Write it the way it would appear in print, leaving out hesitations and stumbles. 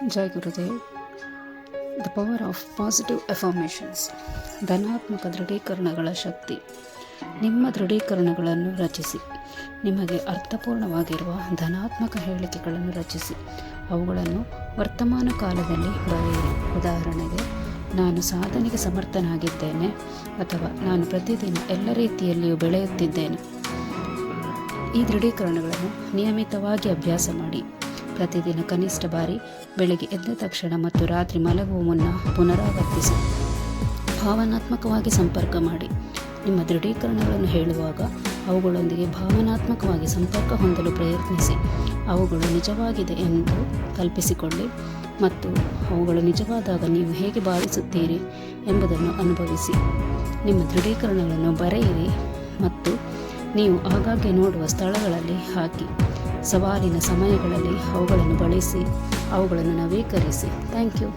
Jai Gurudev. The power of positive affirmations. ಧನಾತ್ಮಕ ದೃಢೀಕರಣಗಳ ಶಕ್ತಿ. ನಿಮ್ಮ ದೃಢೀಕರಣಗಳನ್ನು ರಚಿಸಿ. ನಿಮಗೆ ಅರ್ಥಪೂರ್ಣವಾಗಿರುವ ಧನಾತ್ಮಕ ಹೇಳಿಕೆಗಳನ್ನು ರಚಿಸಿ ಅವುಗಳನ್ನು ವರ್ತಮಾನ ಕಾಲದಲ್ಲಿ ಬರೆಯಿರಿ. ಉದಾಹರಣೆಗೆ, ನಾನು ಸಾಧನೆಗೆ ಸಮರ್ಥನಾಗಿದ್ದೇನೆ ಅಥವಾ ನಾನು ಪ್ರತಿದಿನ ಎಲ್ಲ ರೀತಿಯಲ್ಲಿಯೂ ಬೆಳೆಯುತ್ತಿದ್ದೇನೆ. ಈ ದೃಢೀಕರಣಗಳನ್ನು ನಿಯಮಿತವಾಗಿ ಅಭ್ಯಾಸ ಮಾಡಿ. ಪ್ರತಿದಿನ ಕನಿಷ್ಠ ಬಾರಿ ಬೆಳಗ್ಗೆ ಎದ್ದ ತಕ್ಷಣ ಮತ್ತು ರಾತ್ರಿ ಮಲಗುವ ಮುನ್ನ ಪುನರಾವರ್ತಿಸಿ. ಭಾವನಾತ್ಮಕವಾಗಿ ಸಂಪರ್ಕ ಮಾಡಿ. ನಿಮ್ಮ ದೃಢೀಕರಣಗಳನ್ನು ಹೇಳುವಾಗ ಅವುಗಳೊಂದಿಗೆ ಭಾವನಾತ್ಮಕವಾಗಿ ಸಂಪರ್ಕ ಹೊಂದಲು ಪ್ರಯತ್ನಿಸಿ. ಅವುಗಳು ನಿಜವಾಗಿದೆ ಎಂದು ಕಲ್ಪಿಸಿಕೊಳ್ಳಿ ಮತ್ತು ಅವುಗಳು ನಿಜವಾದಾಗ ನೀವು ಹೇಗೆ ಭಾವಿಸುತ್ತೀರಿ ಎಂಬುದನ್ನು ಅನುಭವಿಸಿ. ನಿಮ್ಮ ದೃಢೀಕರಣಗಳನ್ನು ಬರೆಯಿರಿ ಮತ್ತು ನೀವು ಆಗಾಗ್ಗೆ ನೋಡುವ ಸ್ಥಳಗಳಲ್ಲಿ ಹಾಕಿ. ಸವಾಲಿನ ಸಮಯಗಳಲ್ಲಿ ಅವುಗಳನ್ನು ಬಳಸಿ, ಅವುಗಳನ್ನು ನವೀಕರಿಸಿ. Thank you.